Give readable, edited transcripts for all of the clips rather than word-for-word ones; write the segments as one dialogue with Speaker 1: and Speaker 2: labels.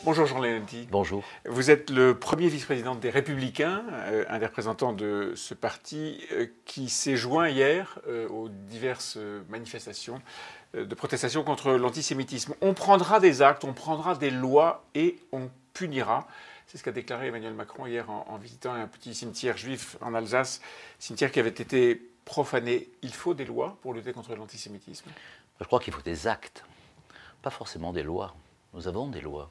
Speaker 1: Bonjour Jean Leonetti.
Speaker 2: Bonjour.
Speaker 1: Vous êtes le premier vice-président des Républicains, un des représentants de ce parti qui s'est joint hier aux diverses manifestations de protestation contre l'antisémitisme. On prendra des actes, on prendra des lois et on punira. C'est ce qu'a déclaré Emmanuel Macron hier en visitant un petit cimetière juif en Alsace, cimetière qui avait été profané. Il faut des lois pour lutter contre l'antisémitisme?
Speaker 2: Je crois qu'il faut des actes, pas forcément des lois. Nous avons des lois.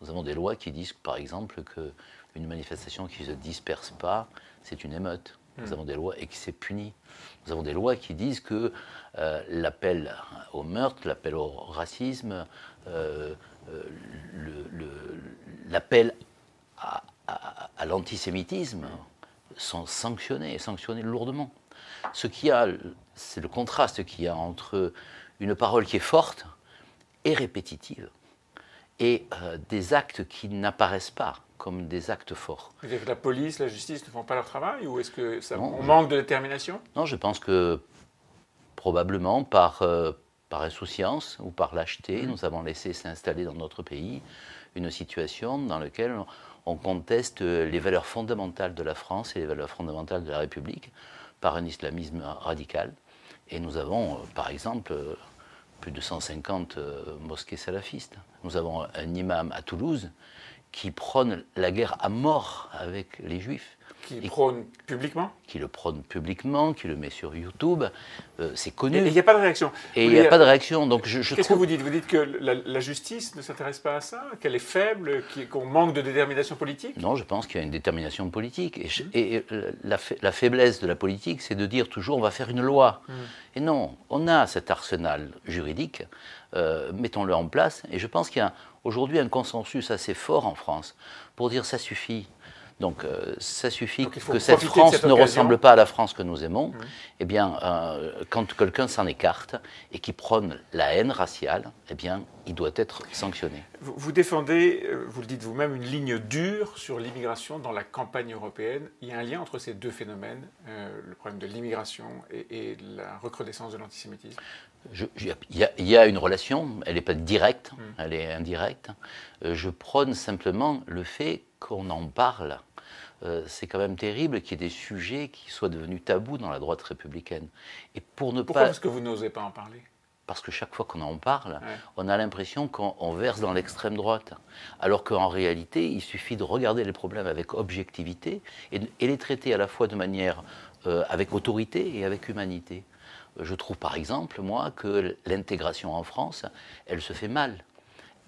Speaker 2: Nous avons des lois qui disent, par exemple, qu'une manifestation qui ne se disperse pas, c'est une émeute. Nous avons des lois et qui c'est puni. Nous avons des lois qui disent que l'appel au meurtre, l'appel au racisme, l'appel à l'antisémitisme sont sanctionnés, et sanctionnés lourdement. Ce qu'il y a, c'est le contraste qu'il y a entre une parole qui est forte et répétitive, et des actes qui n'apparaissent pas comme des actes forts.
Speaker 1: Vous dire que la police, la justice ne font pas leur travail, ou est-ce que on manque de détermination?
Speaker 2: Non, je pense que probablement par insouciance ou par lâcheté, nous avons laissé s'installer dans notre pays une situation dans laquelle on conteste les valeurs fondamentales de la France et les valeurs fondamentales de la République par un islamisme radical. Et nous avons, par exemple, plus de 150 mosquées salafistes. Nous avons un imam à Toulouse qui prône la guerre à mort avec les Juifs.
Speaker 1: Qui prône publiquement?
Speaker 2: Qui le prône publiquement, qui le met sur YouTube. C'est connu.
Speaker 1: Et il n'y a pas de réaction.
Speaker 2: Et il n'y a pas de réaction. Donc
Speaker 1: Qu'est-ce que vous dites? Vous dites que la justice ne s'intéresse pas à ça? Qu'elle est faible? Qu'on manque de détermination politique?
Speaker 2: Non, je pense qu'il y a une détermination politique. Et la faiblesse de la politique, c'est de dire toujours on va faire une loi. Et non, on a cet arsenal juridique, mettons-le en place. Et je pense qu'il y a aujourd'hui un consensus assez fort en France pour dire ça suffit. Donc ça suffit que cette France ne ressemble pas à la France que nous aimons. Eh bien, quand quelqu'un s'en écarte et qui prône la haine raciale, eh bien, il doit être sanctionné.
Speaker 1: Vous défendez, vous le dites vous-même, une ligne dure sur l'immigration dans la campagne européenne. Il y a un lien entre ces deux phénomènes, le problème de l'immigration et la recrudescence de l'antisémitisme?
Speaker 2: Il y a une relation, elle n'est pas directe, elle est indirecte. Je prône simplement le fait qu'on en parle. C'est quand même terrible qu'il y ait des sujets qui soient devenus tabous dans la droite républicaine. Et
Speaker 1: Pourquoi est-ce que vous n'osez pas en parler?
Speaker 2: Parce que chaque fois qu'on en parle, on a l'impression qu'on verse dans l'extrême droite. Alors qu'en réalité, il suffit de regarder les problèmes avec objectivité et les traiter à la fois de manière avec autorité et avec humanité. Je trouve par exemple, moi, que l'intégration en France, elle se fait mal.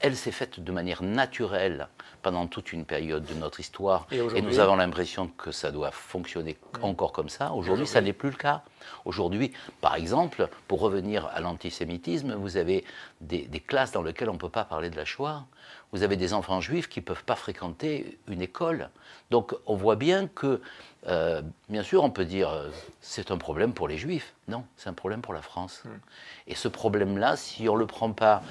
Speaker 2: Elle s'est faite de manière naturelle pendant toute une période de notre histoire. Et nous avons l'impression que ça doit fonctionner encore comme ça. Aujourd'hui, ça n'est plus le cas. Aujourd'hui, par exemple, pour revenir à l'antisémitisme, vous avez des classes dans lesquelles on ne peut pas parler de la Shoah. Vous avez des enfants juifs qui ne peuvent pas fréquenter une école. Donc on voit bien que, bien sûr, on peut dire c'est un problème pour les juifs. Non, c'est un problème pour la France. Et ce problème-là, si on ne le prend pas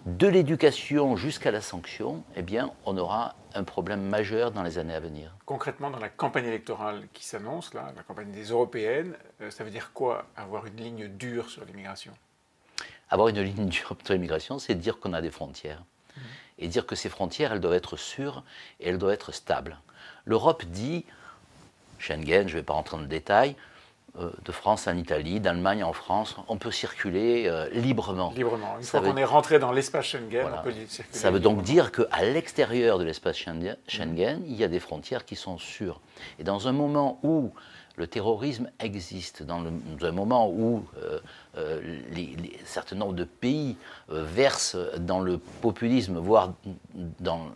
Speaker 2: de l'éducation jusqu'à la sanction, eh bien, on aura un problème majeur dans les années à venir.
Speaker 1: Concrètement, dans la campagne électorale qui s'annonce, là, la campagne des européennes, ça veut dire quoi, avoir une ligne dure sur l'immigration?
Speaker 2: Avoir une ligne dure sur l'immigration, c'est dire qu'on a des frontières. Et dire que ces frontières, elles doivent être sûres et elles doivent être stables. L'Europe dit, Schengen, je ne vais pas rentrer dans le détail, de France en Italie, d'Allemagne en France, on peut circuler librement.
Speaker 1: Librement. Une fois qu'on est rentré dans l'espace Schengen,
Speaker 2: voilà.
Speaker 1: On peut circuler.
Speaker 2: Ça veut donc dire qu'à l'extérieur de l'espace Schengen, il y a des frontières qui sont sûres. Et dans un moment où le terrorisme existe, dans un moment où certain nombre de pays versent dans le populisme, voire dans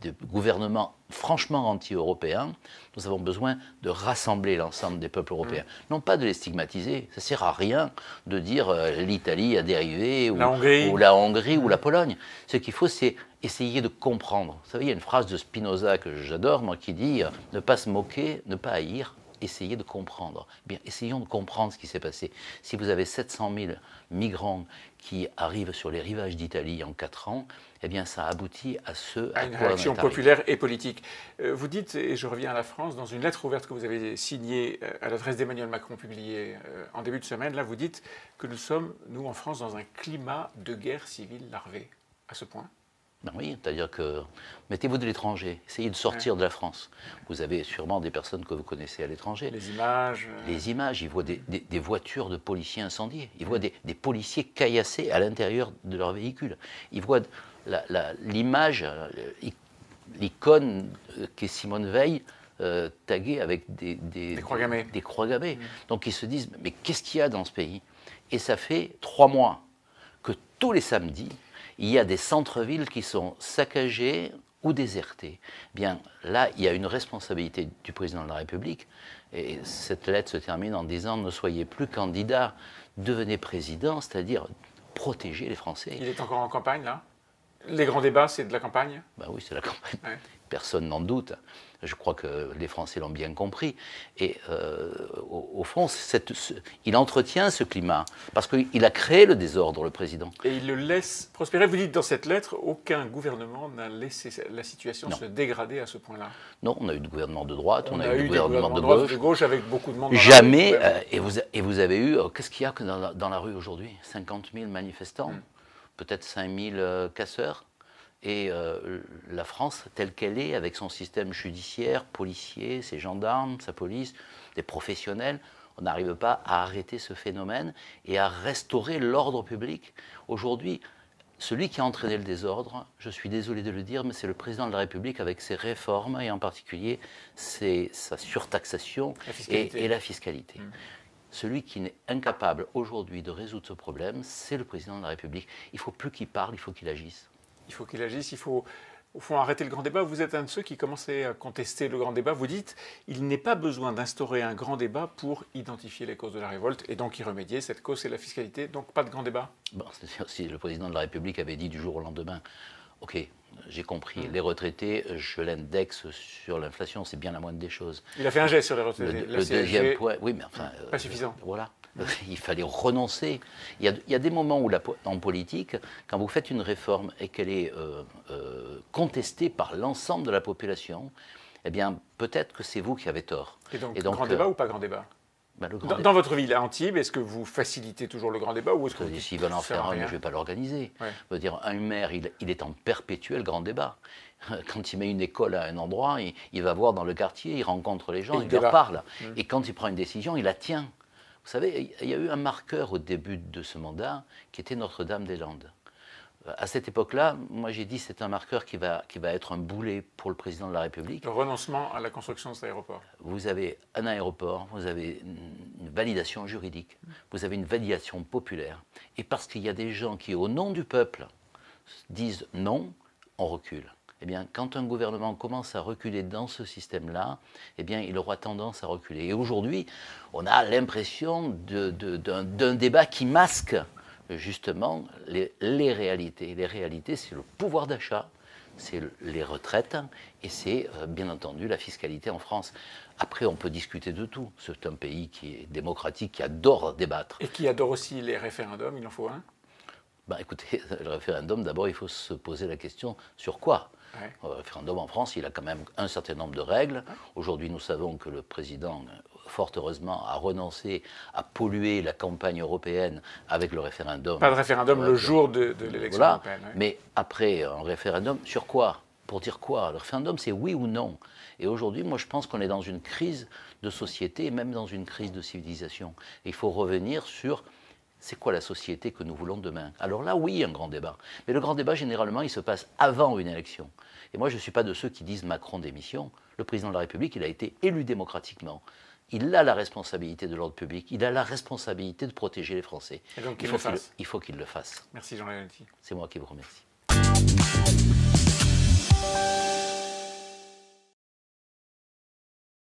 Speaker 2: des gouvernements franchement anti-européens, nous avons besoin de rassembler l'ensemble des peuples européens. Non pas de les stigmatiser, ça ne sert à rien de dire l'Italie a dérivé, ou la Hongrie ou la Pologne. Ce qu'il faut, c'est essayer de comprendre. Vous savez, il y a une phrase de Spinoza que j'adore, moi, qui dit « ne pas se moquer, ne pas haïr ». essayer de comprendre. Eh bien, essayons de comprendre ce qui s'est passé. Si vous avez 700 000 migrants qui arrivent sur les rivages d'Italie en 4 ans, eh bien, ça aboutit à
Speaker 1: une réaction populaire et politique. Vous dites, et je reviens à la France, dans une lettre ouverte que vous avez signée à l'adresse d'Emmanuel Macron, publiée en début de semaine, là, vous dites que nous sommes, nous, en France, dans un climat de guerre civile larvée. À ce point?
Speaker 2: Ben oui, c'est-à-dire que mettez-vous de l'étranger, essayez de sortir de la France. Vous avez sûrement des personnes que vous connaissez à l'étranger.
Speaker 1: Les images.
Speaker 2: Les images, ils voient des voitures de policiers incendiées, ils voient des policiers caillassés à l'intérieur de leur véhicule. Ils voient l'image, l'icône qu'est Simone Veil taguée avec des
Speaker 1: croix gammées.
Speaker 2: Des croix gammées. Donc ils se disent, mais qu'est-ce qu'il y a dans ce pays? Et ça fait 3 mois que tous les samedis, il y a des centres-villes qui sont saccagés ou désertés. Bien, là, il y a une responsabilité du président de la République. Et cette lettre se termine en disant « Ne soyez plus candidat, devenez président », c'est-à-dire protéger les Français.
Speaker 1: Il est encore en campagne, là? Les grands débats, c'est de la campagne?
Speaker 2: Ben oui, c'est la campagne.
Speaker 1: Ouais.
Speaker 2: Personne n'en doute. Je crois que les Français l'ont bien compris. Et au fond, il entretient ce climat, parce qu'il a créé le désordre, le président.
Speaker 1: Et il le laisse prospérer. Vous dites dans cette lettre, aucun gouvernement n'a laissé la situation se dégrader à ce point-là.
Speaker 2: Non, on a eu des gouvernements de droite, on a eu
Speaker 1: des
Speaker 2: des gouvernements
Speaker 1: de gauche avec beaucoup de monde.
Speaker 2: Jamais. Et vous avez eu, qu'est-ce qu'il y a dans la rue aujourd'hui? 50 000 manifestants, peut-être 5 000 casseurs. Et la France, telle qu'elle est, avec son système judiciaire, policier, ses gendarmes, sa police, des professionnels, on n'arrive pas à arrêter ce phénomène et à restaurer l'ordre public. Aujourd'hui, celui qui a entraîné le désordre, je suis désolé de le dire, mais c'est le président de la République avec ses réformes et en particulier sa surtaxation et la fiscalité. Celui qui est incapable aujourd'hui de résoudre ce problème, c'est le président de la République. Il ne faut plus qu'il parle, il faut qu'il agisse.
Speaker 1: Il faut qu'il agisse, il faut au fond arrêter le grand débat. Vous êtes un de ceux qui commençaient à contester le grand débat. Vous dites il n'est pas besoin d'instaurer un grand débat pour identifier les causes de la révolte et donc y remédier. Cette cause, c'est la fiscalité, donc pas de grand débat.
Speaker 2: Bon, c'est-à-dire si le président de la République avait dit du jour au lendemain, ok, j'ai compris, les retraités, je l'indexe sur l'inflation, c'est bien la moindre des choses.
Speaker 1: Il a fait un geste sur les retraités.
Speaker 2: Le deuxième point, oui, mais enfin...
Speaker 1: pas suffisant.
Speaker 2: Voilà. Il fallait renoncer. Il y a des moments où, en politique, quand vous faites une réforme et qu'elle est contestée par l'ensemble de la population, eh bien, peut-être que c'est vous qui avez tort.
Speaker 1: Et donc grand débat ou pas grand débat? Dans votre ville à Antibes, est-ce que vous facilitez toujours le grand débat ou est-ce que
Speaker 2: s'ils veulent en faire un, je ne vais pas l'organiser. Ouais. Je veux dire, un maire, il est en perpétuel grand débat. Quand il met une école à un endroit, il va voir dans le quartier, il rencontre les gens, il leur parle. Et quand il prend une décision, il la tient. Vous savez, il y a eu un marqueur au début de ce mandat qui était Notre-Dame-des-Landes. À cette époque-là, moi j'ai dit que c'est un marqueur qui va être un boulet pour le président de la République.
Speaker 1: Le renoncement à la construction de cet aéroport.
Speaker 2: Vous avez un aéroport, vous avez une validation juridique, vous avez une validation populaire. Et parce qu'il y a des gens qui, au nom du peuple, disent non, on recule. Eh bien, quand un gouvernement commence à reculer dans ce système-là, eh bien, il aura tendance à reculer. Et aujourd'hui, on a l'impression d'un débat qui masque justement les réalités. Les réalités, c'est le pouvoir d'achat, c'est les retraites et c'est bien entendu la fiscalité en France. Après, on peut discuter de tout. C'est un pays qui est démocratique, qui adore débattre.
Speaker 1: Et qui adore aussi les référendums, il en faut un?
Speaker 2: Ben, écoutez, le référendum, d'abord, il faut se poser la question sur quoi?
Speaker 1: Ouais.
Speaker 2: Le référendum en France, il a quand même un certain nombre de règles. Aujourd'hui, nous savons que le président, fort heureusement, a renoncé à polluer la campagne européenne avec le référendum.
Speaker 1: Pas de référendum le jour de l'élection européenne. Ouais.
Speaker 2: Mais après, un référendum, sur quoi? Pour dire quoi? Le référendum, c'est oui ou non. Et aujourd'hui, moi, je pense qu'on est dans une crise de société, et même dans une crise de civilisation. Et il faut revenir sur... C'est quoi la société que nous voulons demain? Alors là, oui, un grand débat. Mais le grand débat, généralement, il se passe avant une élection. Et moi, je ne suis pas de ceux qui disent Macron démission. Le président de la République, il a été élu démocratiquement. Il a la responsabilité de l'ordre public. Il a la responsabilité de protéger les Français.
Speaker 1: Et donc,
Speaker 2: il faut qu'il le fasse.
Speaker 1: Merci Jean Leonetti.
Speaker 2: C'est moi qui vous remercie.